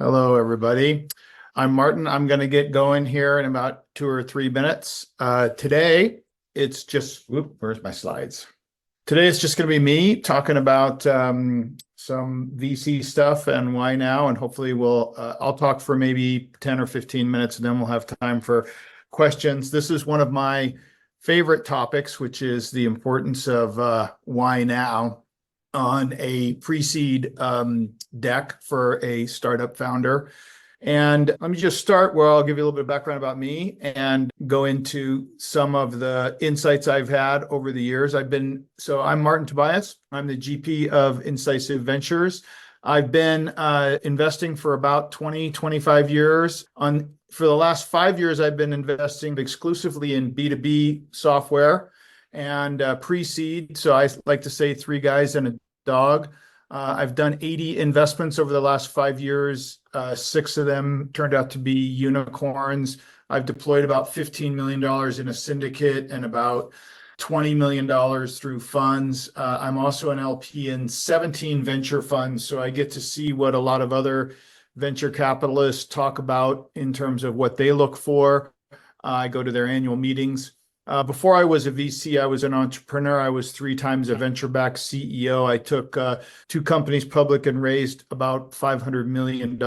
Hello, everybody. I'm Martin. I'm going to get going here in about 2 or 3 minutes. Today, it's just, where's my slides? Today, it's just going to be me talking about some VC stuff and why now. And hopefully, I'll talk for maybe 10 or 15 minutes, and then we'll have time for questions. This is one of my favorite topics, which is the importance of why now on a pre-seed deck for a startup founder. And let me just start where I'll give you a little bit of background about me and go into some of the insights I've had over the years. I'm Martin Tobias. I'm the GP of Incisive Ventures. I've been investing for about 25 years. For the last 5 years, I've been investing exclusively in B2B software and pre-seed. So I like to say 3 guys and a dog. I've done 80 investments over the last 5 years. 6 of them turned out to be unicorns. I've deployed about $15 million in a syndicate and about $20 million through funds. I'm also an LP in 17 venture funds, so I get to see what a lot of other venture capitalists talk about in terms of what they look for. I go to their annual meetings. Before I was a VC, I was an entrepreneur. I was 3 times a venture-backed CEO. I took 2 companies public and raised about $500 million.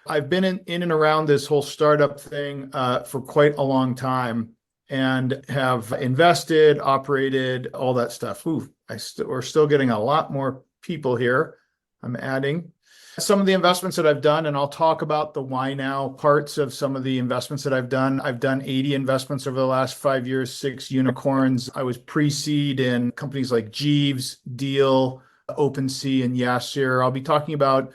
I've been in and around this whole startup thing for quite a long time and have invested, operated, all that stuff. We're still getting a lot more people here. I'm adding some of the investments that I've done, and I'll talk about the why now parts of some of the investments that I've done. I've done 80 investments over the last 5 years, 6 unicorns. I was pre-seed in companies like Jeeves, Deal, OpenSea, and Yasir. I'll be talking about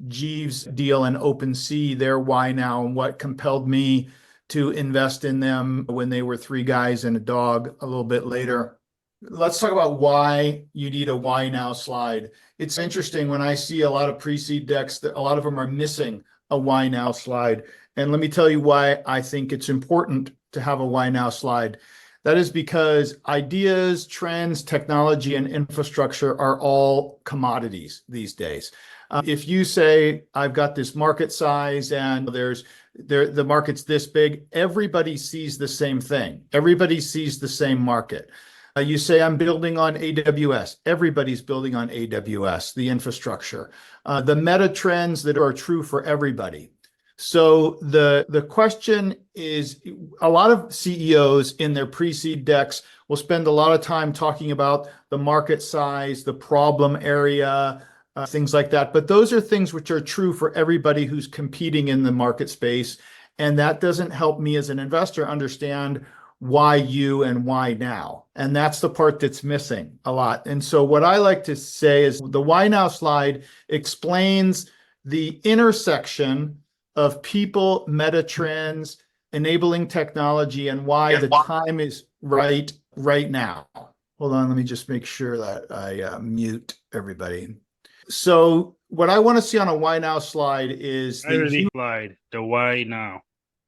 Jeeves, Deal, and OpenSea, their why now, and what compelled me to invest in them when they were 3 guys and a dog a little bit later. Let's talk about why you need a why now slide. It's interesting when I see a lot of pre-seed decks that a lot of them are missing a why now slide. And let me tell you why I think it's important to have a why now slide. That is because ideas, trends, technology, and infrastructure are all commodities these days. If you say, I've got this market size and the market's this big, everybody sees the same thing. Everybody sees the same market. You say, I'm building on AWS. Everybody's building on AWS, the infrastructure. The meta trends that are true for everybody. So the question is, a lot of CEOs in their pre-seed decks will spend a lot of time talking about the market size, the problem area, things like that. But those are things which are true for everybody who's competing in the market space. And that doesn't help me as an investor understand why you and why now. And that's the part that's missing a lot. And so what I like to say is the why now slide explains the intersection of people, meta trends, enabling technology, and why the time is right now. Hold on, let me just make sure that I mute everybody. So what I want to see on a why now slide is the why now.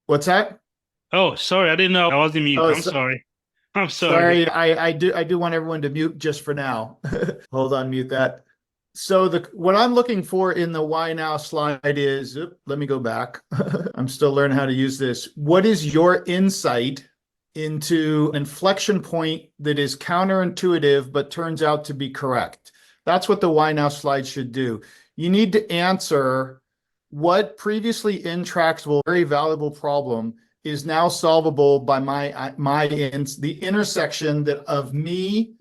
What's that? Oh, sorry, I didn't know I was in mute. I'm sorry. I'm sorry. I do want everyone to mute just for now. Hold on, mute that. So what I'm looking for in the why now slide is, let me go back. I'm still learning how to use this. What is your insight into an inflection point that is counterintuitive but turns out to be correct? That's what the why now slide should do. You need to answer what previously intractable, very valuable problem is now solvable by the intersection of me,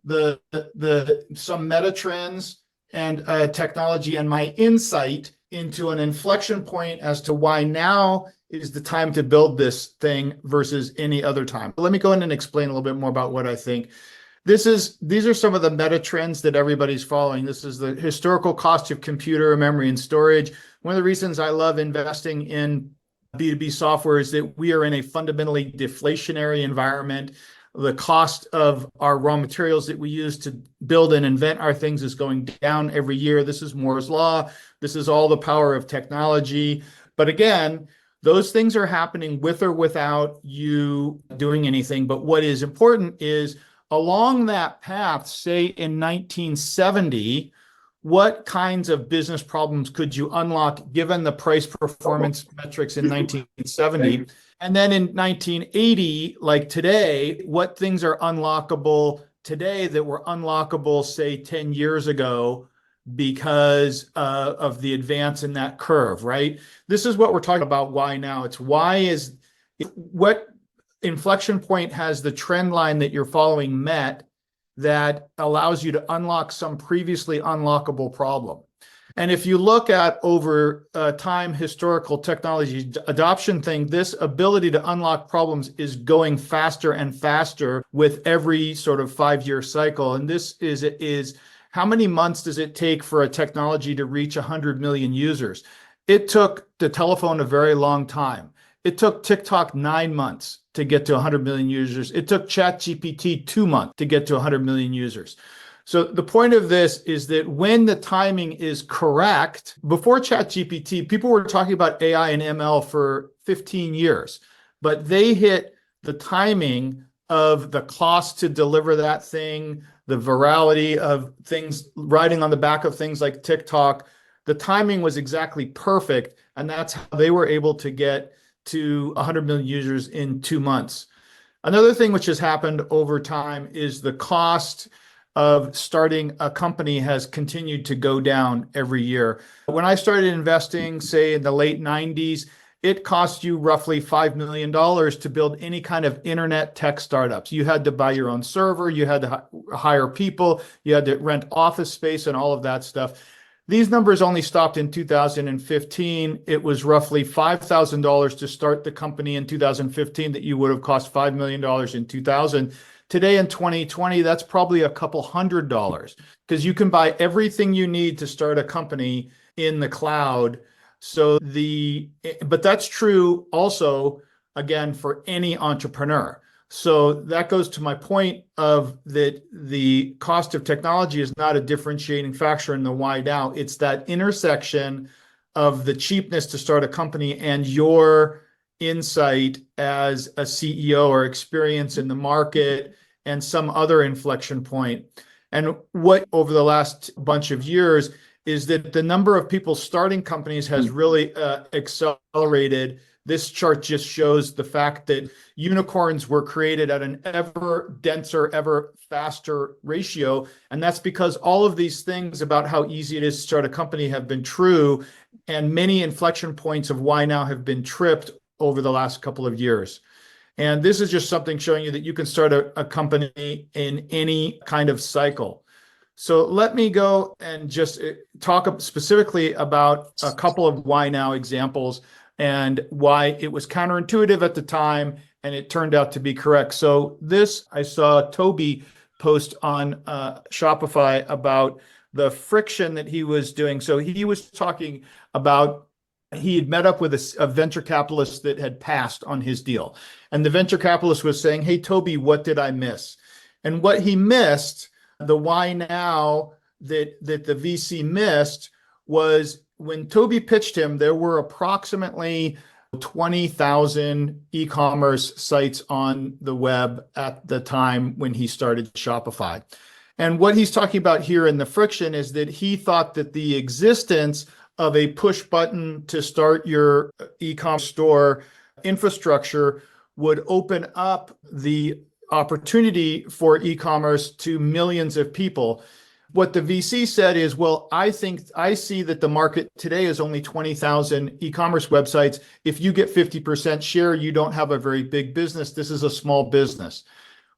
some meta trends and technology, and my insight into an inflection point as to why now is the time to build this thing versus any other time. Let me go in and explain a little bit more about what I think. These are some of the meta trends that everybody's following. This is the historical cost of computer memory and storage. One of the reasons I love investing in B2B software is that we are in a fundamentally deflationary environment. The cost of our raw materials that we use to build and invent our things is going down every year. This is Moore's Law. This is all the power of technology. But again, those things are happening with or without you doing anything. But what is important is along that path, say in 1970, what kinds of business problems could you unlock given the price performance metrics in 1970? And then in 1980, like today, what things are unlockable today that were unlockable, say, 10 years ago because of the advance in that curve, right? This is what we're talking about. Why now? It's what inflection point has the trend line that you're following met that allows you to unlock some previously unlockable problem. And if you look at over time historical technology adoption thing, this ability to unlock problems is going faster and faster with every sort of 5-year cycle. And this is how many months does it take for a technology to reach 100 million users? It took the telephone a very long time. It took TikTok 9 months to get to 100 million users. It took ChatGPT 2 months to get to 100 million users. So the point of this is that when the timing is correct, before ChatGPT, people were talking about AI and ML for 15 years, but they hit the timing of the cost to deliver that thing, the virality of things riding on the back of things like TikTok. The timing was exactly perfect, and that's how they were able to get to 100 million users in 2 months. Another thing which has happened over time is the cost of starting a company has continued to go down every year. When I started investing, say in the late 90s, it cost you roughly $5 million to build any kind of internet tech startups. You had to buy your own server, you had to hire people, you had to rent office space and all of that stuff. These numbers only stopped in 2015. It was roughly $5,000 to start the company in 2015 that you would have cost $5 million in 2000. Today in 2020, that's probably a couple $100 because you can buy everything you need to start a company in the cloud. But that's true also, again, for any entrepreneur. So that goes to my point of that the cost of technology is not a differentiating factor in the why now. It's that intersection of the cheapness to start a company and your insight as a CEO or experience in the market and some other inflection point. And what over the last bunch of years is that the number of people starting companies has really accelerated. This chart just shows the fact that unicorns were created at an ever denser, ever faster ratio. And that's because all of these things about how easy it is to start a company have been true. And many inflection points of why now have been tripped over the last couple of years. And this is just something showing you that you can start a company in any kind of cycle. So let me go and just talk specifically about a couple of why now examples and why it was counterintuitive at the time and it turned out to be correct. So this, I saw Toby post on Shopify about the friction that he was doing. So he was talking about he had met up with a venture capitalist that had passed on his deal. And the venture capitalist was saying, hey, Toby, what did I miss? And what he missed, the why now that the VC missed, was when Toby pitched him, there were approximately 20,000 e-commerce sites on the web at the time when he started Shopify. And what he's talking about here in the friction is that he thought that the existence of a push button to start your e-commerce store infrastructure would open up the opportunity for e-commerce to millions of people. What the VC said is, well, I see that the market today is only 20,000 e-commerce websites. If you get 50% share, you don't have a very big business. This is a small business.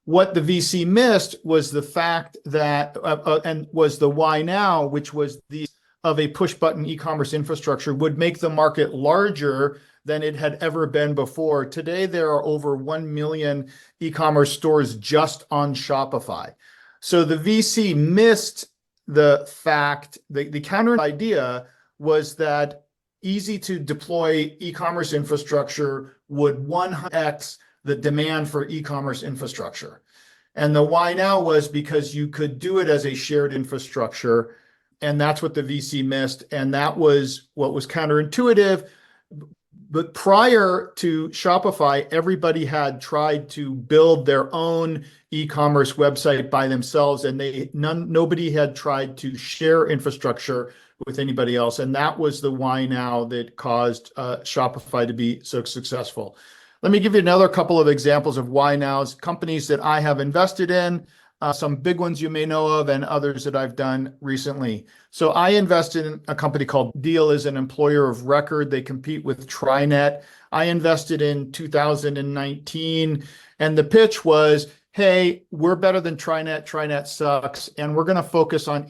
What the VC missed was the fact that, and was the why now, which was the of a push button e-commerce infrastructure would make the market larger than it had ever been before. Today, there are over 1 million e-commerce stores just on Shopify. So the VC missed the fact, the counter idea was that easy to deploy e-commerce infrastructure would 1x the demand for e-commerce infrastructure. And the why now was because you could do it as a shared infrastructure. And that's what the VC missed. And that was what was counterintuitive. But prior to Shopify, everybody had tried to build their own e-commerce website by themselves, and nobody had tried to share infrastructure with anybody else. And that was the why now that caused Shopify to be so successful. Let me give you another couple of examples of why nows, companies that I have invested in, some big ones you may know of, and others that I've done recently. So I invested in a company called Deal as an employer of record. They compete with TriNet. I invested in 2019, and the pitch was, hey, we're better than TriNet. TriNet sucks, and we're going to focus on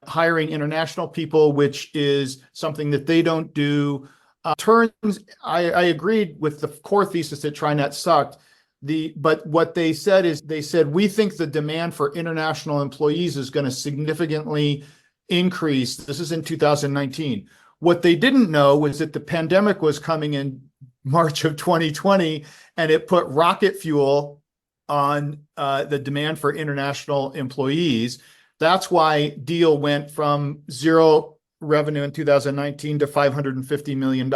hiring international people, which is something that they don't do. I agreed with the core thesis that TriNet sucked. But what they said is we think the demand for international employees is going to significantly increase. This is in 2019. What they didn't know was that the pandemic was coming in March of 2020, and it put rocket fuel on the demand for international employees. That's why Deal went from zero revenue in 2019 to $550 million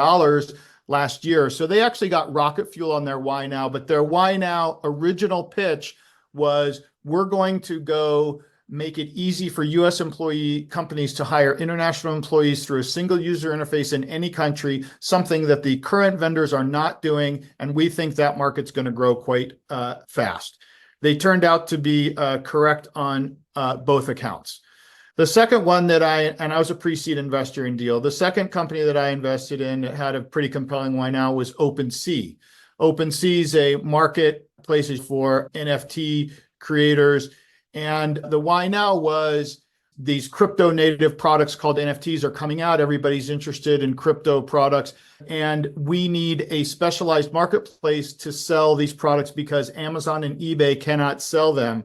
last year. So they actually got rocket fuel on their why now, but their why now original pitch was, we're going to go make it easy for US companies to hire international employees through a single user interface in any country, something that the current vendors are not doing. And we think that market's going to grow quite fast. They turned out to be correct on both accounts. The second one I was a pre-seed investor in Deal. The second company that I invested in that had a pretty compelling why now was OpenSea. OpenSea is a marketplace for NFT creators. And the why now was, these crypto native products called NFTs are coming out. Everybody's interested in crypto products. And we need a specialized marketplace to sell these products because Amazon and eBay cannot sell them.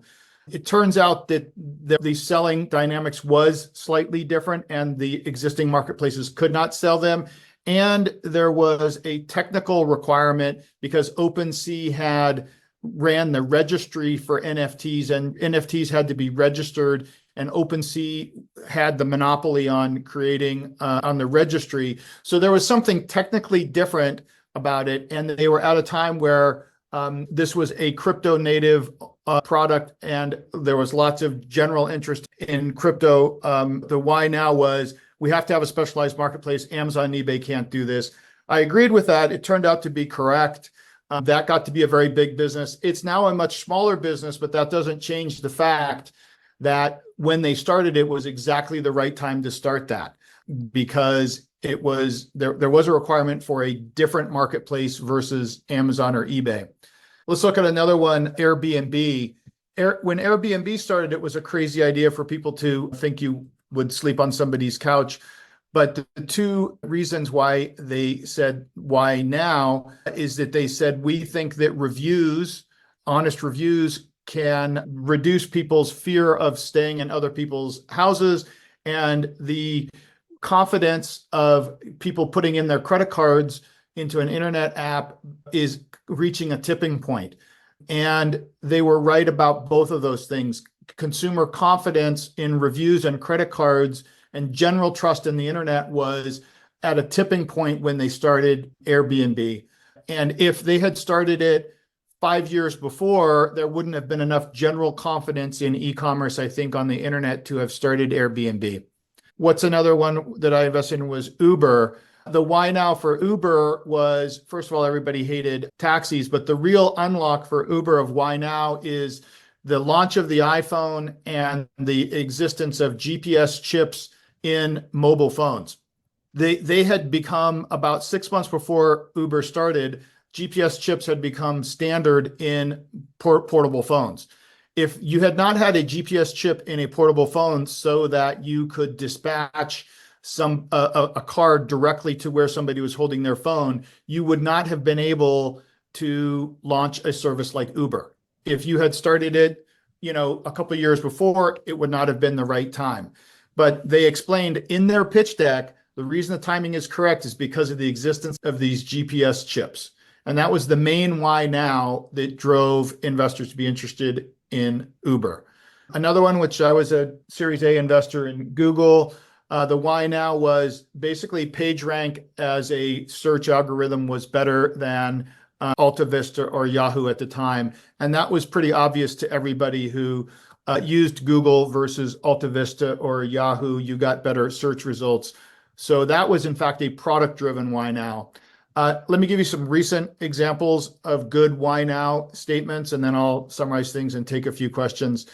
It turns out that the selling dynamics was slightly different, and the existing marketplaces could not sell them. And there was a technical requirement because OpenSea ran the registry for NFTs, and NFTs had to be registered, and OpenSea had the monopoly on creating on the registry. So there was something technically different about it, and they were at a time where this was a crypto native product, and there was lots of general interest in crypto. The why now was, we have to have a specialized marketplace. Amazon and eBay can't do this. I agreed with that. It turned out to be correct. That got to be a very big business. It's now a much smaller business, but that doesn't change the fact that when they started, it was exactly the right time to start that, because there was a requirement for a different marketplace versus Amazon or eBay. Let's look at another one, Airbnb. When Airbnb started, it was a crazy idea for people to think you would sleep on somebody's couch. But the two reasons why they said why now is that they said, we think that honest reviews can reduce people's fear of staying in other people's houses, and the confidence of people putting in their credit cards into an internet app is reaching a tipping point. And they were right about both of those things. Consumer confidence in reviews and credit cards and general trust in the internet was at a tipping point when they started Airbnb. And if they had started it 5 years before, there wouldn't have been enough general confidence in e-commerce, I think, on the internet to have started Airbnb. What's another one that I invested in was Uber. The why now for Uber was, first of all, everybody hated taxis, but the real unlock for Uber of why now is the launch of the iPhone and the existence of GPS chips in mobile phones. They had become, about 6 months before Uber started, GPS chips had become standard in portable phones. If you had not had a GPS chip in a portable phone so that you could dispatch a card directly to where somebody was holding their phone, you would not have been able to launch a service like Uber. If you had started it, a couple of years before, it would not have been the right time. But they explained in their pitch deck, the reason the timing is correct is because of the existence of these GPS chips. And that was the main why now that drove investors to be interested in Uber. Another one, which I was a Series A investor in Google. The why now was basically PageRank as a search algorithm was better than AltaVista or Yahoo at the time. And that was pretty obvious to everybody who used Google versus AltaVista or Yahoo. You got better search results. So that was, in fact, a product-driven why now. Let me give you some recent examples of good why now statements, and then I'll summarize things and take a few questions.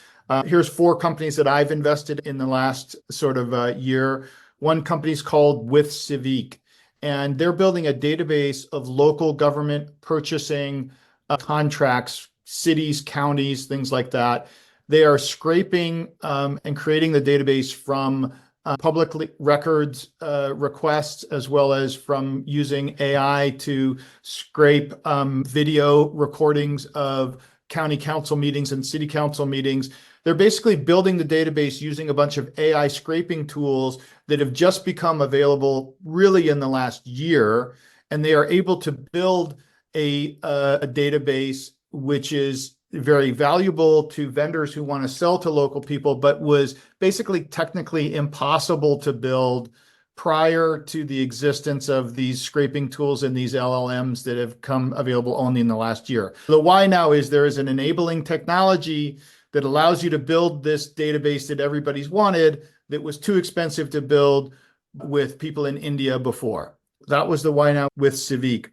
Here's 4 companies that I've invested in the last sort of year. One company's called With Civic, and they're building a database of local government purchasing contracts, cities, counties, things like that. They are scraping and creating the database from public records requests, as well as from using AI to scrape video recordings of county council meetings and city council meetings. They're basically building the database using a bunch of AI scraping tools that have just become available really in the last year. And they are able to build a database which is very valuable to vendors who want to sell to local people, but was basically technically impossible to build prior to the existence of these scraping tools and these LLMs that have come available only in the last year. The why now is there is an enabling technology that allows you to build this database that everybody's wanted that was too expensive to build with people in India before. That was the why now with Civic.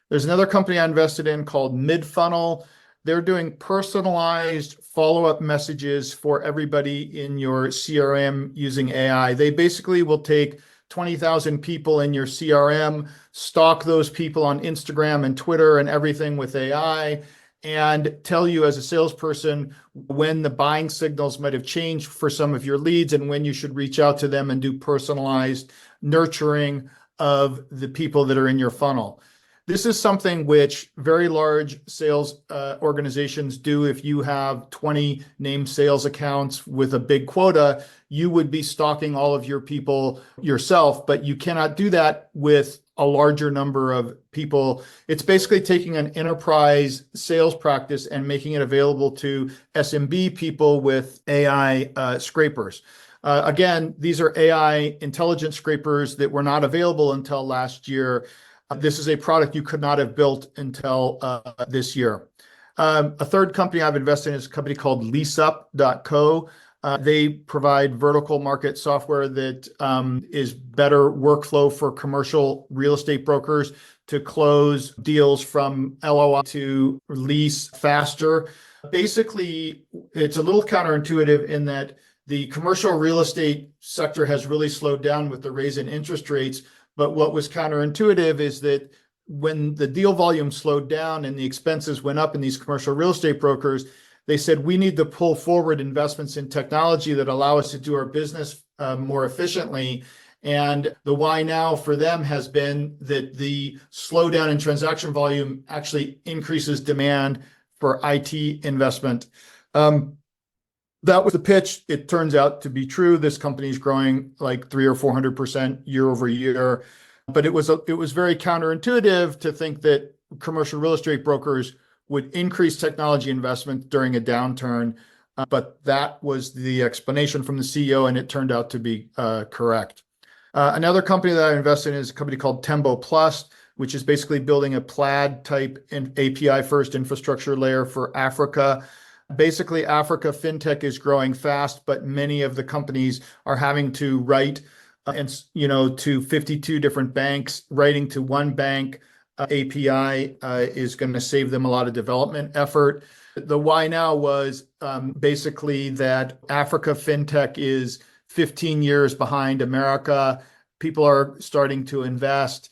There's another company I invested in called MidFunnel. They're doing personalized follow-up messages for everybody in your CRM using AI. They basically will take 20,000 people in your CRM, stalk those people on Instagram and Twitter and everything with AI, and tell you as a salesperson when the buying signals might have changed for some of your leads and when you should reach out to them and do personalized nurturing of the people that are in your funnel. This is something which very large sales organizations do. If you have 20 named sales accounts with a big quota, you would be stalking all of your people yourself, but you cannot do that with a larger number of people. It's basically taking an enterprise sales practice and making it available to SMB people with AI scrapers. Again, these are AI intelligence scrapers that were not available until last year. This is a product you could not have built until this year. A third company I've invested in is a company called leaseup.co. They provide vertical market software that is better workflow for commercial real estate brokers to close deals from LOI to lease faster. Basically, it's a little counterintuitive in that the commercial real estate sector has really slowed down with the raise in interest rates. But what was counterintuitive is that when the deal volume slowed down and the expenses went up in these commercial real estate brokers, they said, we need to pull forward investments in technology that allow us to do our business more efficiently. And the why now for them has been that the slowdown in transaction volume actually increases demand for IT investment. That was the pitch. It turns out to be true. This company is growing like 300 or 400% year over year. But it was very counterintuitive to think that commercial real estate brokers would increase technology investment during a downturn. But that was the explanation from the CEO, and it turned out to be correct. Another company that I invested in is a company called Tembo Plus, which is basically building a Plaid type API first infrastructure layer for Africa. Basically, Africa fintech is growing fast, but many of the companies are having to write to 52 different banks. Writing to one bank API is going to save them a lot of development effort. The why now was basically that Africa fintech is 15 years behind America. People are starting to invest.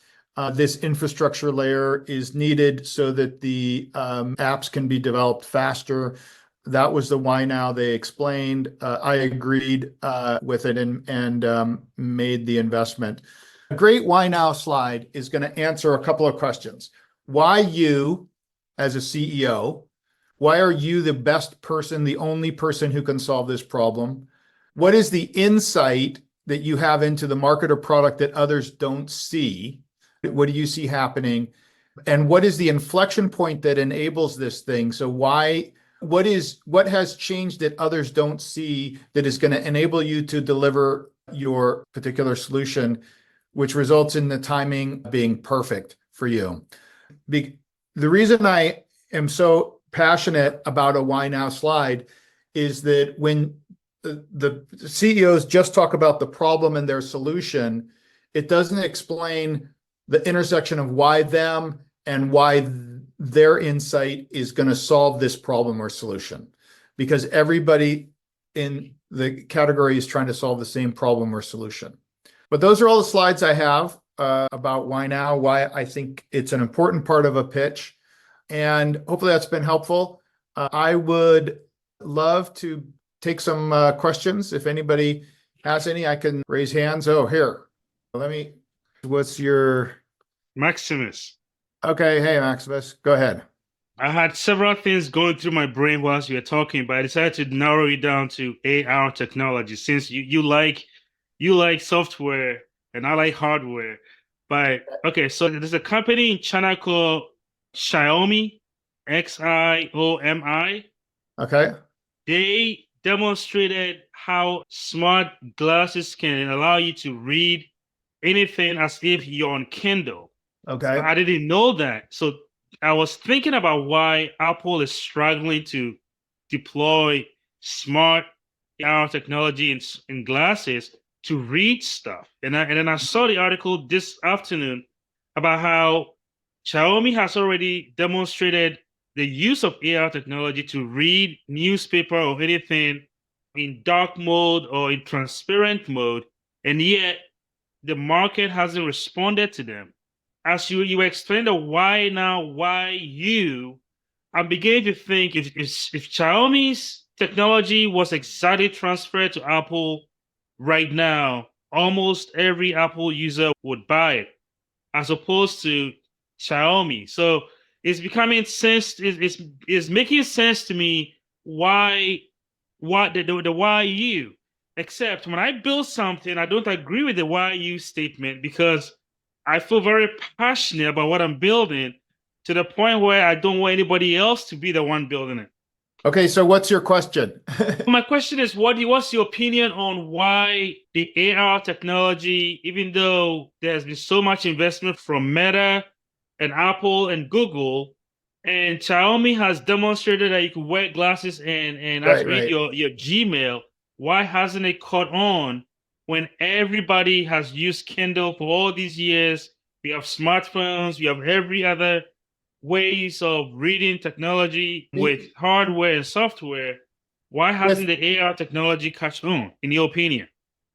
This infrastructure layer is needed so that the apps can be developed faster. That was the why now. They explained. I agreed with it and made the investment. A great why now slide is going to answer a couple of questions. Why you as a CEO? Why are you the best person, the only person who can solve this problem? What is the insight that you have into the market or product that others don't see? What do you see happening? And what is the inflection point that enables this thing? So what has changed that others don't see that is going to enable you to deliver your particular solution, which results in the timing being perfect for you. The reason I am so passionate about a why now slide is that when the CEOs just talk about the problem and their solution, it doesn't explain the intersection of why them and why their insight is going to solve this problem or solution, because everybody in the category is trying to solve the same problem or solution. But those are all the slides I have about why now, why I think it's an important part of a pitch. And hopefully that's been helpful. I would love to take some questions. If anybody has any, I can raise hands. Oh, here. What's your... Maximus. Okay. Hey, Maximus, go ahead. I had several things going through my brain whilst you were talking, but I decided to narrow it down to AR technology, since you like software and I like hardware. But okay, so there's a company in China called Xiaomi, Xiomi. Okay. They demonstrated how smart glasses can allow you to read anything as if you're on Kindle. Okay. I didn't know that. So I was thinking about why Apple is struggling to deploy smart AR technology in glasses to read stuff. And then I saw the article this afternoon about how Xiaomi has already demonstrated the use of AR technology to read newspaper or anything in dark mode or in transparent mode, and yet the market hasn't responded to them. As you explained the why now, why you, I'm beginning to think if Xiaomi's technology was exactly transferred to Apple right now, almost every Apple user would buy it, as opposed to Xiaomi. So it's becoming sense. It's making sense to me why the why you. Except when I build something, I don't agree with the why you statement, because I feel very passionate about what I'm building, to the point where I don't want anybody else to be the one building it. Okay, so what's your question? My question is, what's your opinion on why the AR technology, even though there's been so much investment from Meta and Apple and Google, and Xiaomi has demonstrated that you can wear glasses and read your Gmail, why hasn't it caught on when everybody has used Kindle for all these years? We have smartphones, we have every other ways of reading technology with hardware and software. Why hasn't the AR technology caught on, in your opinion?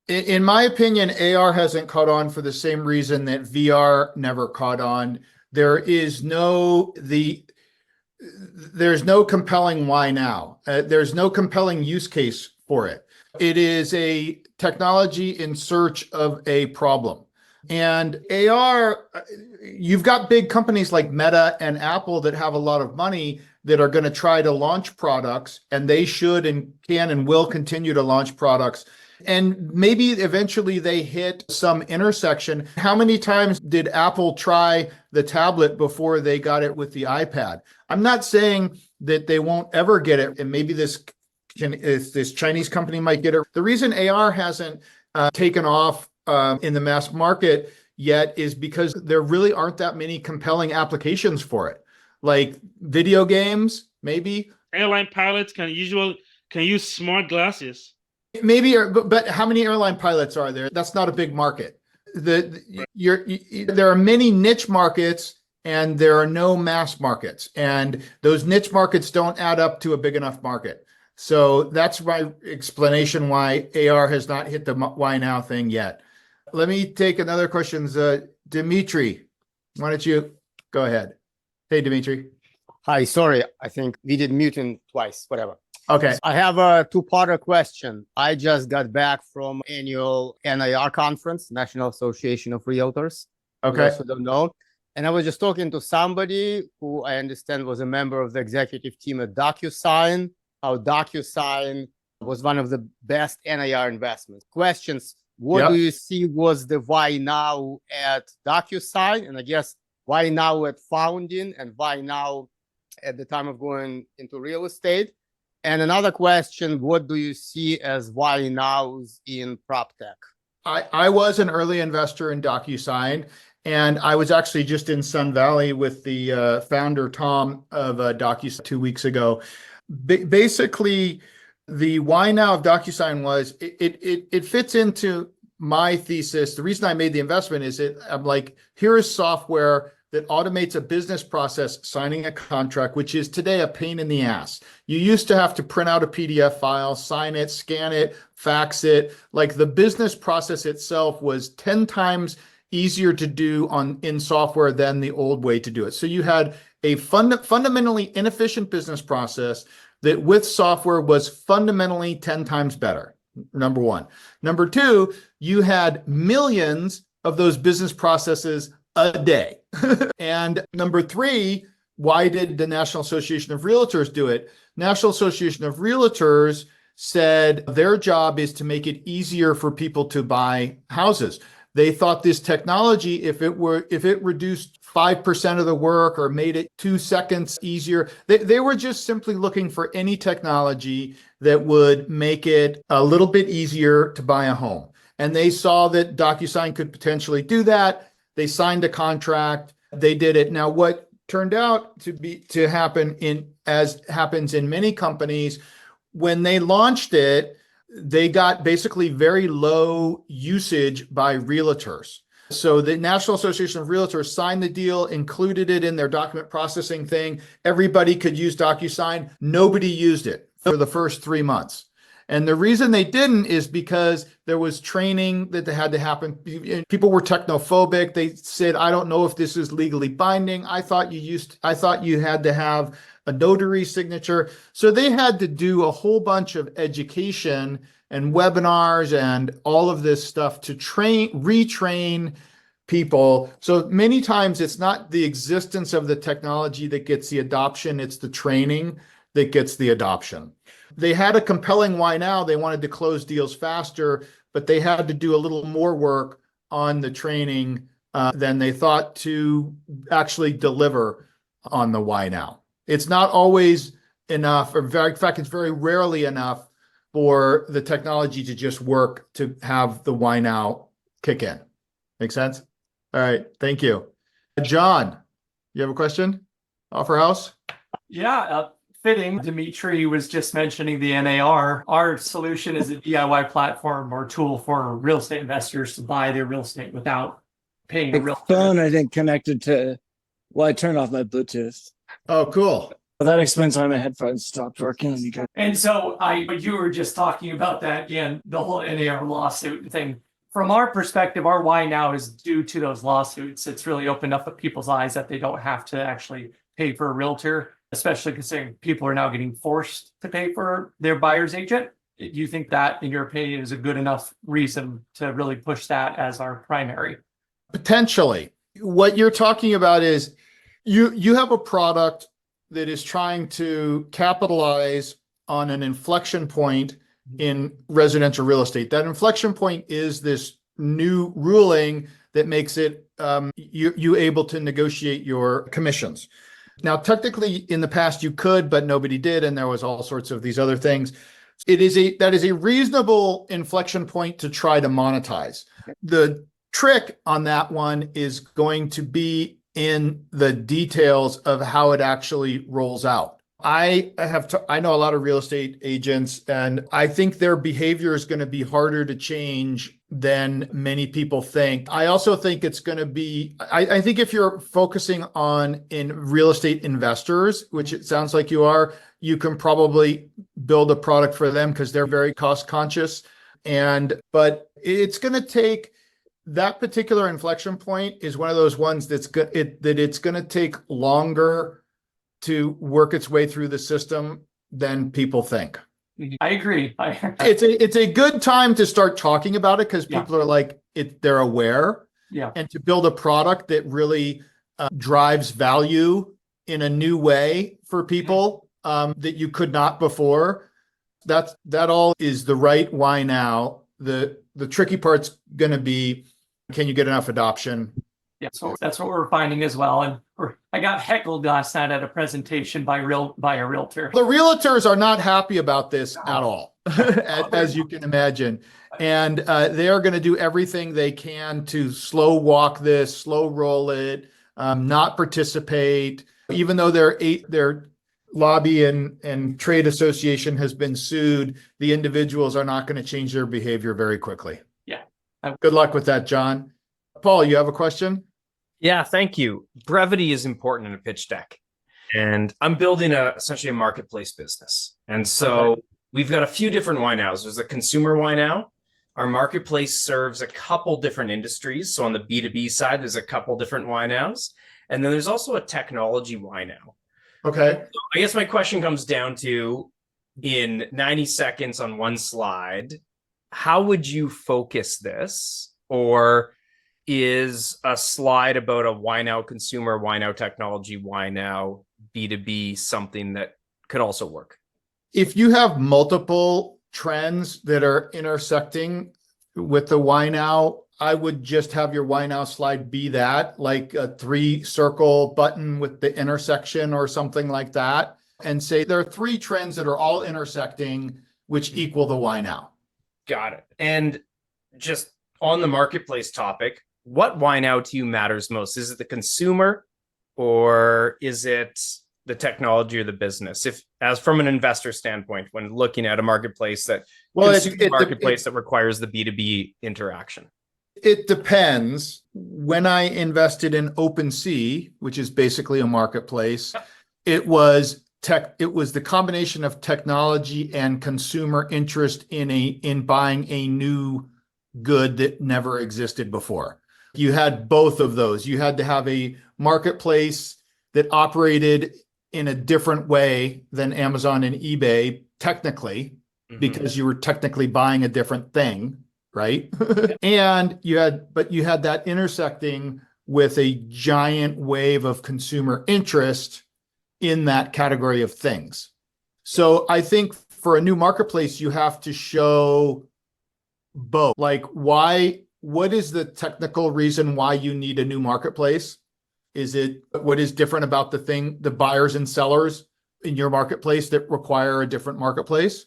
In my opinion, AR hasn't caught on for the same reason that VR never caught on. There's no compelling why now. There's no compelling use case for it. It is a technology in search of a problem. And AR, you've got big companies like Meta and Apple that have a lot of money that are going to try to launch products, and they should and can and will continue to launch products. And maybe eventually they hit some intersection. How many times did Apple try the tablet before they got it with the iPad? I'm not saying that they won't ever get it, and maybe this Chinese company might get it. The reason AR hasn't taken off in the mass market yet is because there really aren't that many compelling applications for it, like video games. Maybe airline pilots can use smart glasses. Maybe, but how many airline pilots are there? That's not a big market. There are many niche markets and there are no mass markets, and those niche markets don't add up to a big enough market. So that's my explanation why AR has not hit the why now thing yet. Let me take another question. Dimitri, why don't you go ahead? Hey, Dimitri. Hi, sorry. I think we did muting twice, whatever. Okay. I have a two-parter question. I just got back from annual NIR conference, National Association of Realtors. Okay. For those who don't know. And I was just talking to somebody who I understand was a member of the executive team at DocuSign, how DocuSign was one of the best NIR investments. Questions, what do you see was the why now at DocuSign? And I guess why now at founding, and why now at the time of going into real estate? And another question, what do you see as why nows in prop tech? I was an early investor in DocuSign, and I was actually just in Sun Valley with the founder, Tom, of DocuSign 2 weeks ago. Basically, the why now of DocuSign was it fits into my thesis. The reason I made the investment is I'm like, here is software that automates a business process, signing a contract, which is today a pain in the ass. You used to have to print out a PDF file, sign it, scan it, fax it. Like the business process itself was 10 times easier to do in software than the old way to do it. So you had a fundamentally inefficient business process that with software was fundamentally 10 times better. Number one. Number two, you had millions of those business processes a day. And number three, why did the National Association of Realtors do it? National Association of Realtors said their job is to make it easier for people to buy houses. They thought this technology, if it reduced 5% of the work or made it 2 seconds easier, they were just simply looking for any technology that would make it a little bit easier to buy a home. And they saw that DocuSign could potentially do that. They signed a contract. They did it. Now, what turned out to happen as happens in many companies, when they launched it, they got basically very low usage by realtors. So the National Association of Realtors signed the deal, included it in their document processing thing. Everybody could use DocuSign. Nobody used it for the first 3 months. And the reason they didn't is because there was training that had to happen. People were technophobic. They said, I don't know if this is legally binding. I thought you had to have a notary signature. So they had to do a whole bunch of education and webinars and all of this stuff to retrain people. So many times it's not the existence of the technology that gets the adoption, it's the training that gets the adoption. They had a compelling why now. They wanted to close deals faster, but they had to do a little more work on the training than they thought to actually deliver on the why now. It's not always enough, or in fact, it's very rarely enough for the technology to just work to have the why now kick in. Make sense? All right, thank you. John, you have a question? Offer House? Yeah, fitting. Dimitri was just mentioning the NAR. Our solution is a DIY platform or tool for real estate investors to buy their real estate without paying a The real phone, I think, connected to, well, I turned off my Bluetooth. Oh, cool. Well, that explains why my headphones stopped working. You guys- And so you were just talking about that again, the whole NAR lawsuit thing. From our perspective, our why now is due to those lawsuits. It's really opened up people's eyes that they don't have to actually pay for a realtor, especially considering people are now getting forced to pay for their buyer's agent. Do you think that, in your opinion, is a good enough reason to really push that as our primary? Potentially. What you're talking about is you have a product that is trying to capitalize on an inflection point in residential real estate. That inflection point is this new ruling that makes it you able to negotiate your commissions. Now, technically, in the past you could, but nobody did, and there was all sorts of these other things. That is a reasonable inflection point to try to monetize. The trick on that one is going to be in the details of how it actually rolls out. I know a lot of real estate agents, and I think their behavior is going to be harder to change than many people think. I also think it's going to be, I think if you're focusing on in real estate investors, which it sounds like you are, you can probably build a product for them because they're very cost conscious. But it's going to take, that particular inflection point is one of those ones that it's going to take longer to work its way through the system than people think. I agree. It's a good time to start talking about it because people are like, they're aware. Yeah. And to build a product that really drives value in a new way for people that you could not before. That all is the right why now. The tricky part's going to be, can you get enough adoption Yeah, so that's what we're finding as well. And I got heckled last night at a presentation by a realtor. The realtors are not happy about this at all, as you can imagine. And they are going to do everything they can to slow walk this, slow roll it, not participate, even though their lobby and trade association has been sued. The individuals are not going to change their behavior very quickly. Yeah. Good luck with that, John. Paul, you have a question? Yeah, thank you. Brevity is important in a pitch deck. And I'm building essentially a marketplace business. And so we've got a few different wine nows. There's a consumer wine now. Our marketplace serves a couple different industries. So on the B2B side, there's a couple different wine nows. And then there's also a technology wine now. Okay. So I guess my question comes down to, in 90 seconds on one slide, how would you focus this? Or is a slide about a why now consumer, why now technology, why now B2B something that could also work? If you have multiple trends that are intersecting with the why now, I would just have your why now slide be that, like a 3-circle button with the intersection or something like that, and say there are 3 trends that are all intersecting, which equal the why now. Got it. And just on the marketplace topic, what why now to you matters most? Is it the consumer, or is it the technology or the business? If, as from an investor standpoint, when looking at a marketplace that that requires the B2B interaction. It depends. When I invested in OpenSea, which is basically a marketplace, it was the combination of technology and consumer interest in buying a new good that never existed before. You had both of those. You had to have a marketplace that operated in a different way than Amazon and eBay, technically, because you were technically buying a different thing, right? And you had that intersecting with a giant wave of consumer interest in that category of things. So I think for a new marketplace, you have to show both. Like, what is the technical reason why you need a new marketplace? Is it what is different about the buyers and sellers in your marketplace that require a different marketplace?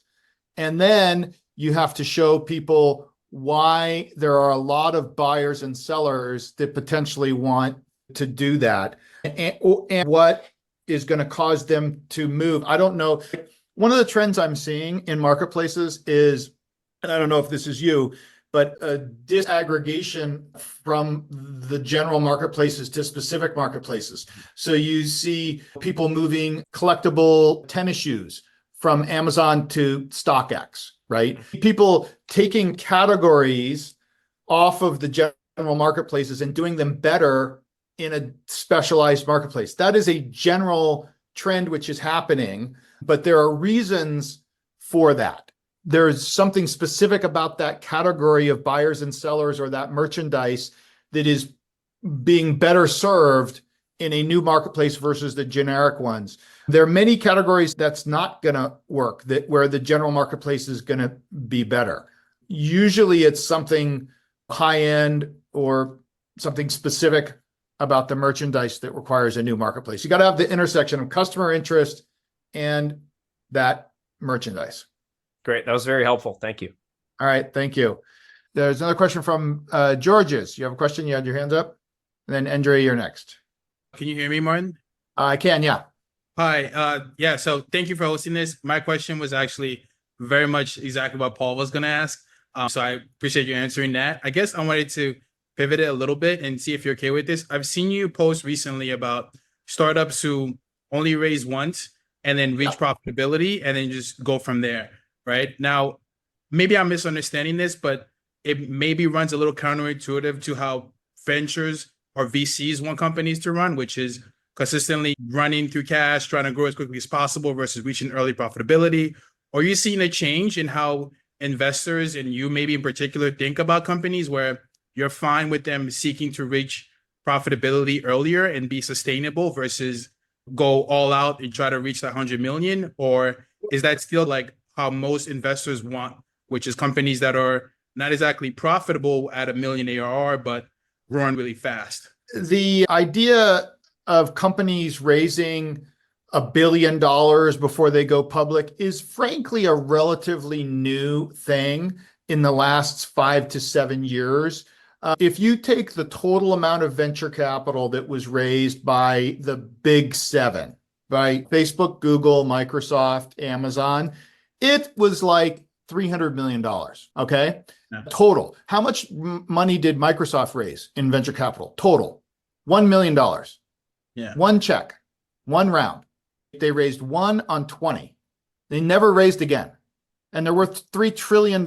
And then you have to show people why there are a lot of buyers and sellers that potentially want to do that, and what is going to cause them to move. I don't know. One of the trends I'm seeing in marketplaces is, and I don't know if this is you, but a disaggregation from the general marketplaces to specific marketplaces. So you see people moving collectible tennis shoes from Amazon to StockX, right? People taking categories off of the general marketplaces and doing them better in a specialized marketplace. That is a general trend which is happening, but there are reasons for that. There's something specific about that category of buyers and sellers or that merchandise that is being better served in a new marketplace versus the generic ones. There are many categories that's not going to work, where the general marketplace is going to be better. Usually it's something high end or something specific about the merchandise that requires a new marketplace. You got to have the intersection of customer interest and that merchandise. Great. That was very helpful. Thank you. All right. Thank you. There's another question from Georges. You have a question? You had your hands up. And then Andre, you're next. Can you hear me, Martin? I can, yeah. Hi. Yeah, so thank you for hosting this. My question was actually very much exactly what Paul was going to ask. So I appreciate you answering that. I guess I wanted to pivot it a little bit and see if you're okay with this. I've seen you post recently about startups who only raise once and then reach profitability and then just go from there, right? Now, maybe I'm misunderstanding this, but it maybe runs a little counterintuitive to how ventures or VCs want companies to run, which is consistently running through cash, trying to grow as quickly as possible versus reaching early profitability. Are you seeing a change in how investors, and you maybe in particular, think about companies where you're fine with them seeking to reach profitability earlier and be sustainable versus go all out and try to reach that 100 million? Or is that still like how most investors want, which is companies that are not exactly profitable at $1 million ARR, but growing really fast? the idea of companies raising $1 billion before they go public is frankly a relatively new thing in the last 5 to 7 years. If you take the total amount of venture capital that was raised by the big seven, by Facebook, Google, Microsoft, Amazon, it was like $300 million. Okay. Yeah. Total. How much money did Microsoft raise in venture capital? Total. $1 million. Yeah. One check, one round. They raised 1 on 20. They never raised again. And they're worth $3 trillion.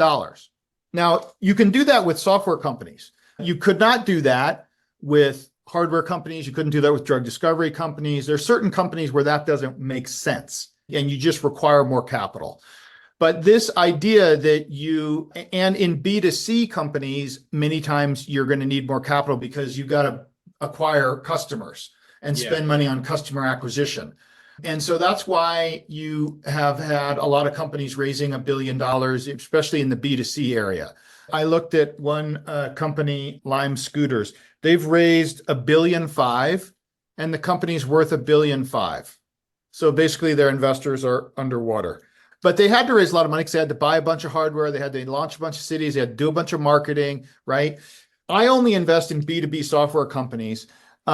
Now, you can do that with software companies. You could not do that with hardware companies. You couldn't do that with drug discovery companies. There's certain companies where that doesn't make sense and you just require more capital. But this idea that and in B2C companies, many times you're going to need more capital because you got to acquire customers and spend money on customer acquisition. And so that's why you have had a lot of companies raising $1 billion, especially in the B2C area. I looked at one company, Lime Scooters. They've raised $1.5 billion and the company's worth $1.5 billion. So basically their investors are underwater. But they had to raise a lot of money because they had to buy a bunch of hardware. They had to launch a bunch of cities. They had to do a bunch of marketing, right? I only invest in B2B software companies.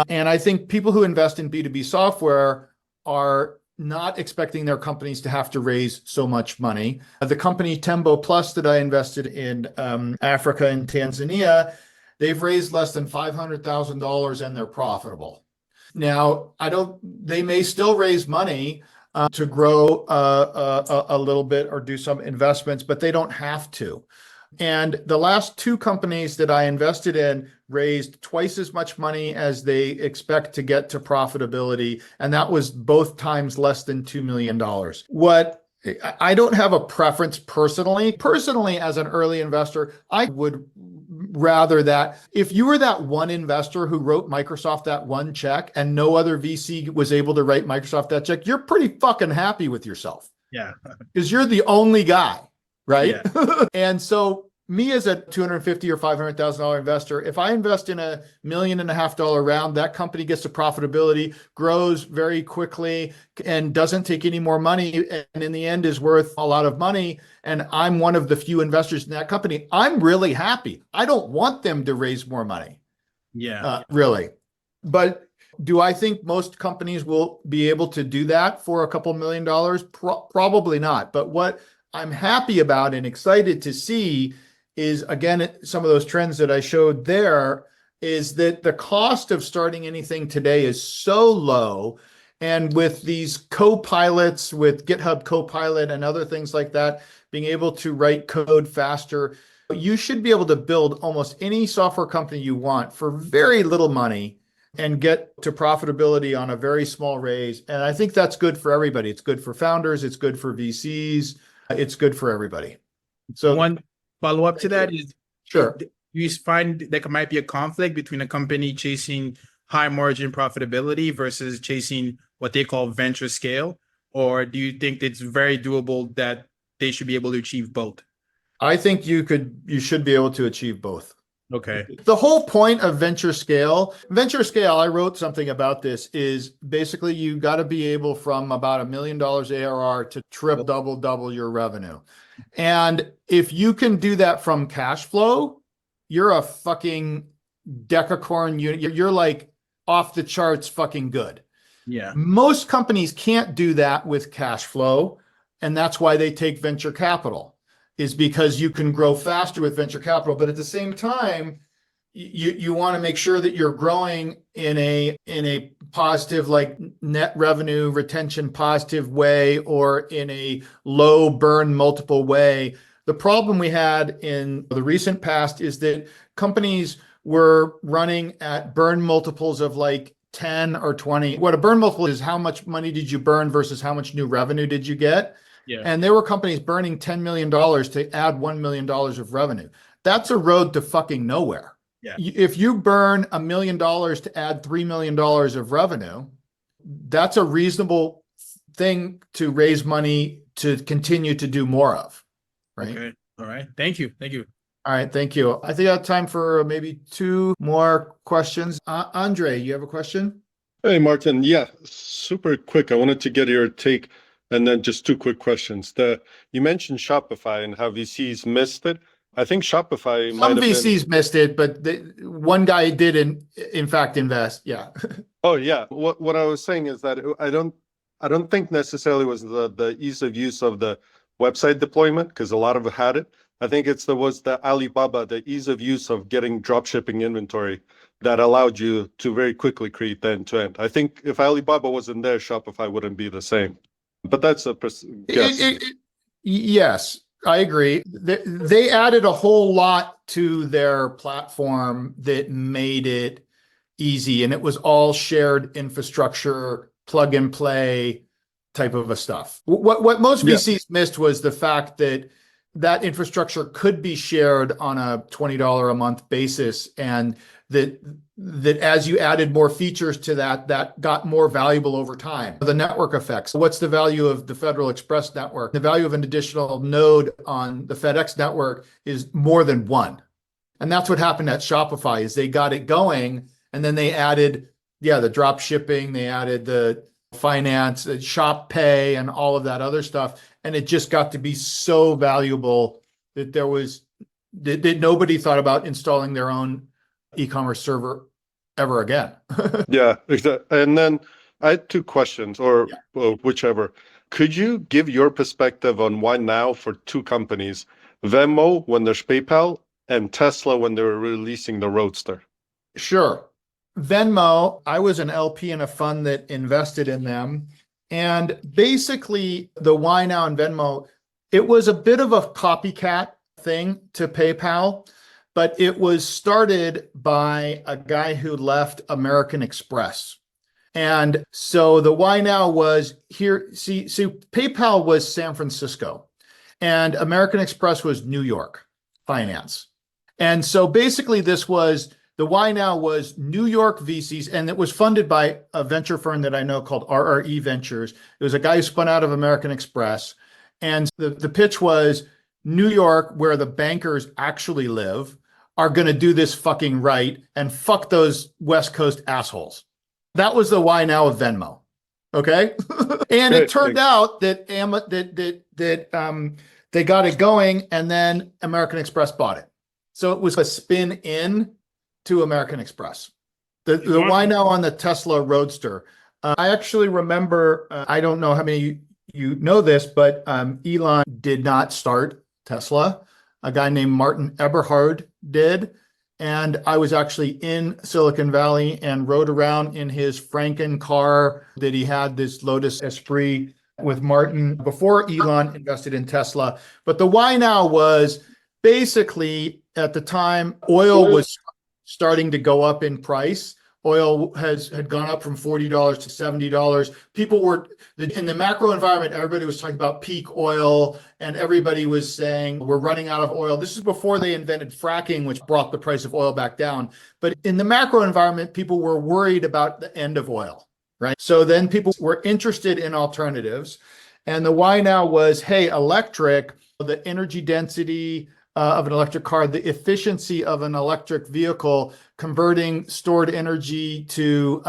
And I think people who invest in B2B software are not expecting their companies to have to raise so much money. The company Tembo Plus that I invested in Africa and Tanzania, they've raised less than $500,000 and they're profitable. Now, they may still raise money to grow a little bit or do some investments, but they don't have to. And the last 2 companies that I invested in raised twice as much money as they expect to get to profitability. And that was both times less than $2 million. I don't have a preference personally. Personally, as an early investor, I would rather that if you were that one investor who wrote Microsoft that one check and no other VC was able to write Microsoft that check, you're pretty fucking happy with yourself. Yeah. Because you're the only guy. Right. Yeah. And so me as a $250,000 or $500,000 investor, if I invest in $1.5 million round, that company gets to profitability, grows very quickly and doesn't take any more money. And in the end is worth a lot of money. And I'm one of the few investors in that company. I'm really happy. I don't want them to raise more money. Yeah. Really. But do I think most companies will be able to do that for a couple $1 million? Probably not. But what I'm happy about and excited to see is, again, some of those trends that I showed there, is that the cost of starting anything today is so low. And with these co-pilots, with GitHub Copilot and other things like that, being able to write code faster, you should be able to build almost any software company you want for very little money and get to profitability on a very small raise. And I think that's good for everybody. It's good for founders. It's good for VCs. It's good for everybody. So one follow-up to that is, sure. do you find there might be a conflict between a company chasing high margin profitability versus chasing what they call venture scale? Or do you think it's very doable that they should be able to achieve both? I think you should be able to achieve both. Okay. The whole point of venture scale, I wrote something about this, is basically you got to be able from about $1 million ARR to double your revenue. And if you can do that from cash flow, you're a fucking decacorn unit. You're like off the charts fucking good. Yeah. Most companies can't do that with cash flow. And that's why they take venture capital, is because you can grow faster with venture capital. But at the same time, you want to make sure that you're growing in a positive, like net revenue retention positive way, or in a low burn multiple way. The problem we had in the recent past is that companies were running at burn multiples of like 10 or 20. What a burn multiple is, how much money did you burn versus how much new revenue did you get? Yeah. And there were companies burning $10 million to add $1 million of revenue. That's a road to fucking nowhere. Yeah. If you burn $1 million to add $3 million of revenue, that's a reasonable thing to raise money to continue to do more of. Right. Okay. All right. Thank you. Thank you. All right, thank you. I think I have time for maybe two more questions. Andre, you have a question? Hey, Martin. Yeah, super quick. I wanted to get your take and then just two quick questions. You mentioned Shopify and how VCs missed it. I think Shopify might Some have been. VCs missed it, but one guy did in fact invest. Yeah. Oh, yeah. What I was saying is that I don't think necessarily was the ease of use of the website deployment, because a lot of it had it. I think was the Alibaba, the ease of use of getting drop shipping inventory that allowed you to very quickly create the end-to-end. I think if Alibaba wasn't there, Shopify wouldn't be the same. But that's a guess. Yes, I agree. They added a whole lot to their platform that made it easy, and it was all shared infrastructure, plug and play type of a stuff. What most VCs missed was the fact that that infrastructure could be shared on a $20 a month basis, and that as you added more features to that got more valuable over time. The network effects. What's the value of the Federal Express network? The value of an additional node on the FedEx network is more than one. And that's what happened at Shopify is they got it going, and then they added, the drop shipping, they added the finance, shop pay, and all of that other stuff. And it just got to be so valuable that that nobody thought about installing their own e-commerce server ever again. Yeah, exactly. And then I had two questions, or whichever. Could you give your perspective on why now for two companies, Venmo when there's PayPal and Tesla when they were releasing the Roadster? Sure. Venmo, I was an LP in a fund that invested in them. And basically the why now in Venmo, it was a bit of a copycat thing to PayPal, but it was started by a guy who left American Express. And so the why now was here, see, PayPal was San Francisco and American Express was New York finance. And so basically the why now was New York VCs, and it was funded by a venture firm that I know called RRE Ventures. It was a guy who spun out of American Express. And the pitch was New York, where the bankers actually live, are going to do this fucking right and fuck those West Coast assholes. That was the why now of Venmo. Okay. And it turned out that they got it going, and then American Express bought it. So it was a spin in to American Express. The why now on the Tesla Roadster. I actually remember, I don't know how many you know this, but Elon did not start Tesla. A guy named Martin Eberhard did. And I was actually in Silicon Valley and rode around in his Franken car that he had, this Lotus Esprit, with Martin before Elon invested in Tesla. But the why now was basically at the time, oil was starting to go up in price. Oil had gone up from $40 to $70. People were in the macro environment. Everybody was talking about peak oil, and everybody was saying we're running out of oil. This is before they invented fracking, which brought the price of oil back down. But in the macro environment, people were worried about the end of oil, right? So then people were interested in alternatives, and the why now was, hey, electric, the energy density of an electric car, the efficiency of an electric vehicle, converting stored energy to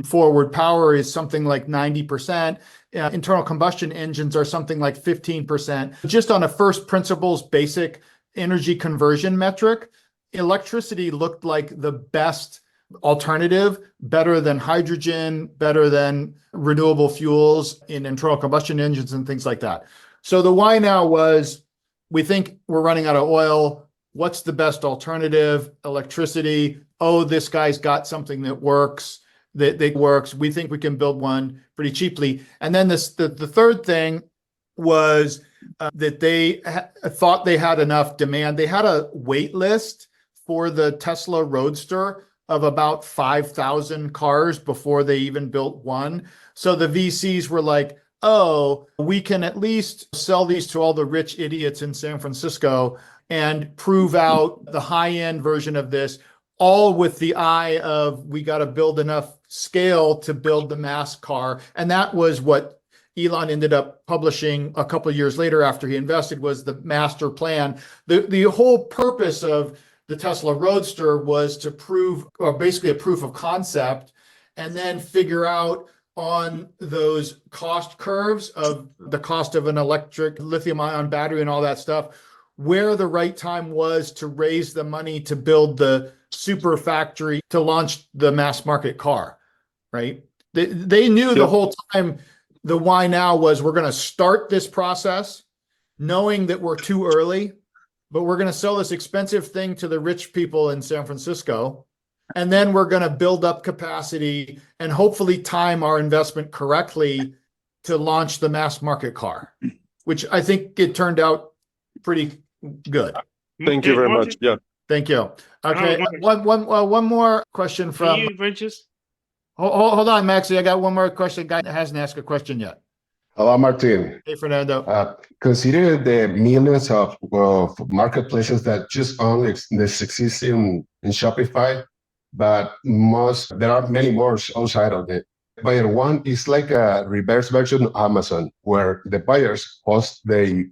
forward power is something like 90%. Internal combustion engines are something like 15%. Just on a first principles basic energy conversion metric, electricity looked like the best alternative, better than hydrogen, better than renewable fuels in internal combustion engines and things like that. So the why now was, we think we're running out of oil. What's the best alternative? Electricity. Oh, this guy's got something that works. That works. We think we can build one pretty cheaply. And then the third thing was that they thought they had enough demand. They had a wait list for the Tesla Roadster of about 5,000 cars before they even built one. So the VCs were like, oh, we can at least sell these to all the rich idiots in San Francisco and prove out the high-end version of this, all with the eye of we got to build enough scale to build the mass car. And that was what Elon ended up publishing a couple of years later after he invested was the master plan. The whole purpose of the Tesla Roadster was to prove, or basically a proof of concept, and then figure out on those cost curves of the cost of an electric lithium ion battery and all that stuff, where the right time was to raise the money to build the super factory to launch the mass market car, right? They knew the whole time the why now was we're going to start this process knowing that we're too early, but we're going to sell this expensive thing to the rich people in San Francisco. And then we're going to build up capacity and hopefully time our investment correctly to launch the mass market car, which I think it turned out pretty good. Thank you very much. Yeah. Thank you. Okay, one more question from. Hold on, Maxie. I got one more question. Guy hasn't asked a question yet. Hello, Martin. Hey, Fernando. Consider the millions of marketplaces that just only exist in Shopify, but there are many more outside of it. Buyer one is like a reverse version of Amazon, where the buyers post the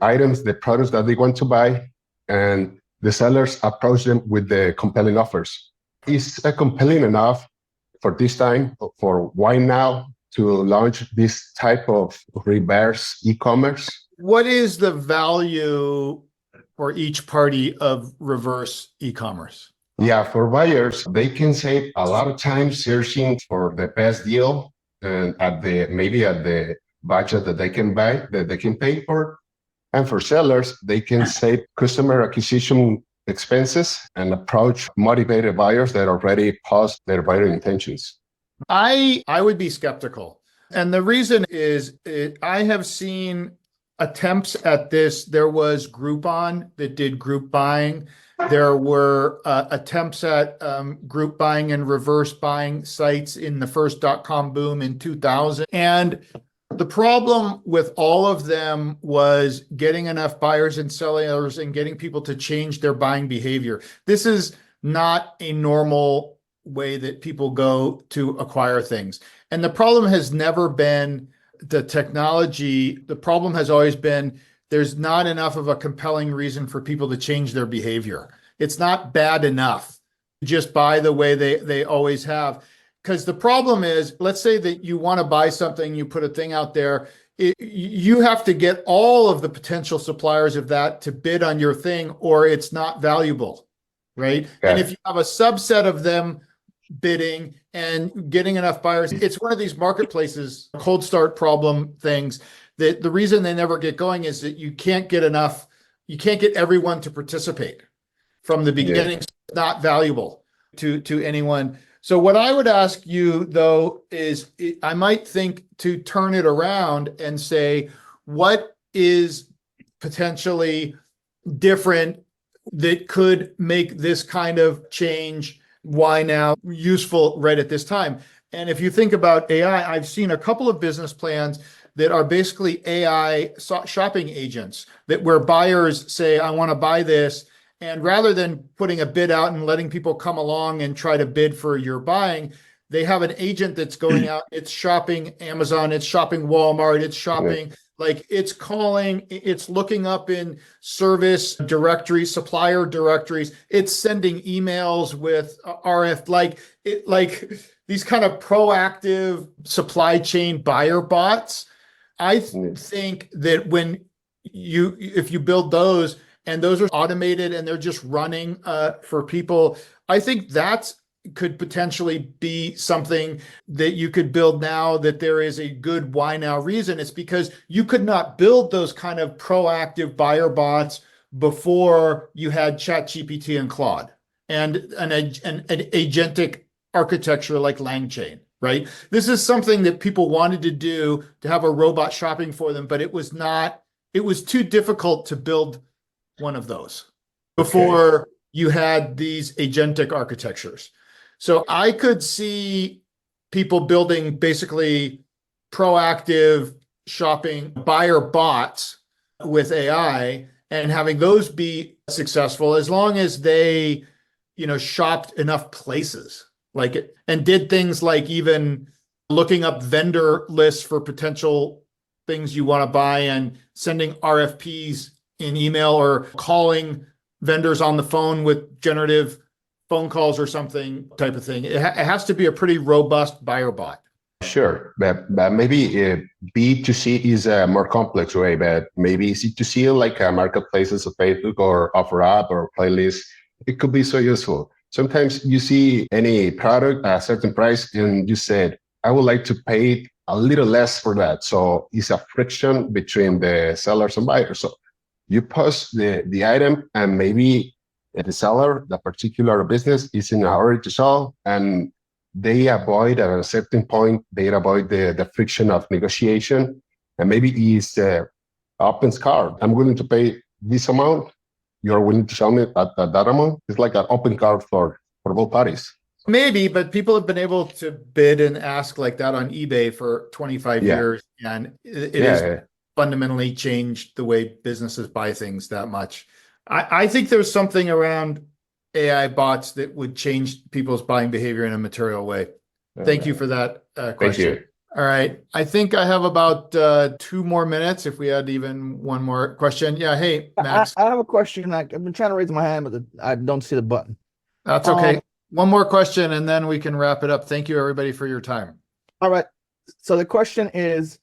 items, the products that they want to buy, and the sellers approach them with the compelling offers. Is it compelling enough for this time, for why now, to launch this type of reverse e-commerce? What is the value for each party of reverse e-commerce? Yeah, for buyers, they can save a lot of time searching for the best deal and maybe at the budget that they can buy, that they can pay for. And for sellers, they can save customer acquisition expenses and approach motivated buyers that already post their buyer intentions. I would be skeptical. And the reason is I have seen attempts at this. There was Groupon that did group buying. There were attempts at group buying and reverse buying sites in the first .com boom in 2000. And the problem with all of them was getting enough buyers and sellers and getting people to change their buying behavior. This is not a normal way that people go to acquire things. And the problem has never been the technology. The problem has always been there's not enough of a compelling reason for people to change their behavior. It's not bad enough to just buy the way they always have. Because the problem is, let's say that you want to buy something, you put a thing out there, you have to get all of the potential suppliers of that to bid on your thing, or it's not valuable, right? Yeah. And if you have a subset of them bidding and getting enough buyers, it's one of these marketplaces, cold start problem things, that the reason they never get going is that you can't get everyone to participate from the beginning. It's not valuable to anyone. So what I would ask you, though, is I might think to turn it around and say, what is potentially different that could make this kind of change, why now, useful right at this time? And if you think about AI, I've seen a couple of business plans that are basically AI shopping agents, where buyers say, I want to buy this. And rather than putting a bid out and letting people come along and try to bid for your buying, they have an agent that's going out, it's shopping Amazon, it's shopping Walmart, it's shopping, like it's calling, it's looking up in service directories, supplier directories, it's sending emails with like these kind of proactive supply chain buyer bots. I think that if you build those, and those are automated and they're just running for people, I think that could potentially be something that you could build now, that there is a good why now reason. It's because you could not build those kind of proactive buyer bots before you had ChatGPT and Claude and an agentic architecture like LangChain, right? This is something that people wanted to do, to have a robot shopping for them, but it was too difficult to build one of those before you had these agentic architectures. So I could see people building basically proactive shopping buyer bots with AI and having those be successful as long as they, shopped enough places and did things like even looking up vendor lists for potential things you want to buy and sending RFPs in email or calling vendors on the phone with generative phone calls or something type of thing. It has to be a pretty robust buyer bot. Sure, but maybe B2C is a more complex way, but maybe C2C like marketplaces of Facebook or OfferUp or Playlist, it could be so useful. Sometimes you see any product at a certain price and you said, I would like to pay a little less for that. So it's a friction between the sellers and buyers. So you post the item and maybe the seller, the particular business is in a hurry to sell, and they avoid at a certain point, they avoid the friction of negotiation. And maybe it's opens card. I'm willing to pay this amount. You're willing to sell me at that amount. It's like an open card for both parties. Maybe, but people have been able to bid and ask like that on eBay for 25 Yeah. years, and it has fundamentally changed the way businesses buy things that much. I think there's something around AI bots that would change people's buying behavior in a material way. Thank you for that question. Thank you. All right. I think I have about 2 more minutes if we had even one more question. Yeah. Hey, Max. I have a question. I've been trying to raise my hand, but I don't see the button. That's okay. One more question and then we can wrap it up. Thank you, everybody, for your time. All right. So the question is,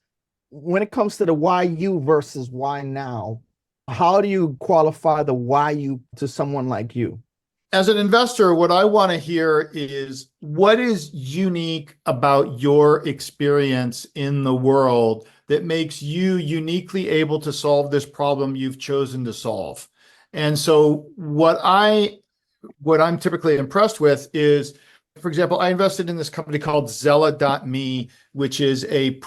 when it comes to the why you versus why now, how do you qualify the why you to someone like you? As an investor, what I want to hear is what is unique about your experience in the world that makes you uniquely able to solve this problem you've chosen to solve. And so what I'm typically impressed with is, for example, I invested in this company called Zella.me, which is a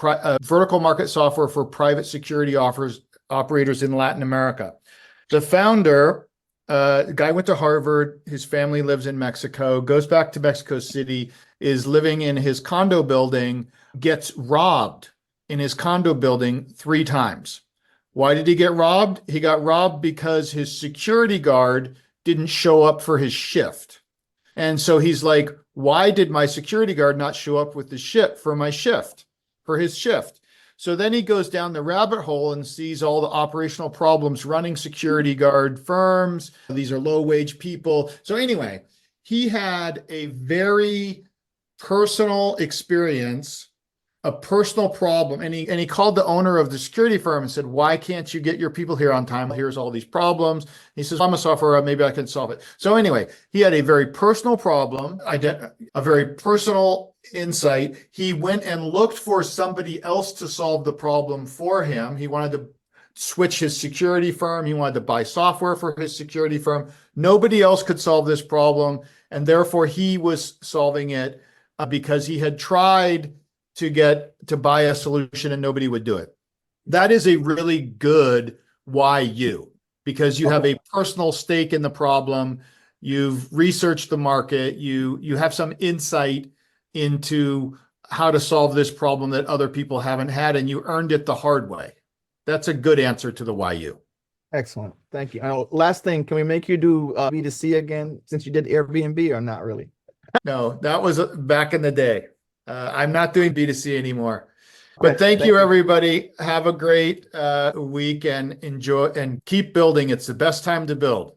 vertical market software for private security operators in Latin America. The founder, the guy went to Harvard, his family lives in Mexico, goes back to Mexico City, is living in his condo building, gets robbed in his condo building 3 times. Why did he get robbed? He got robbed because his security guard didn't show up for his shift. And so he's like, why did my security guard not show up with the for his shift? So then he goes down the rabbit hole and sees all the operational problems running security guard firms. These are low wage people. So anyway, he had a very personal experience, a personal problem. And he called the owner of the security firm and said, why can't you get your people here on time? Here's all these problems. He says, I'm a software, maybe I can solve it. So anyway, he had a very personal problem, a very personal insight. He went and looked for somebody else to solve the problem for him. He wanted to switch his security firm. He wanted to buy software for his security firm. Nobody else could solve this problem. And therefore he was solving it because he had tried to buy a solution and nobody would do it. That is a really good why you, because you have a personal stake in the problem. You've researched the market. You have some insight into how to solve this problem that other people haven't had, and you earned it the hard way. That's a good answer to the why you. Excellent. Thank you. Last thing, can we make you do B2C again since you did Airbnb or not really? No, that was back in the day. I'm not doing B2C anymore. But thank you, everybody. Have a great week and enjoy and keep building. It's the best time to build.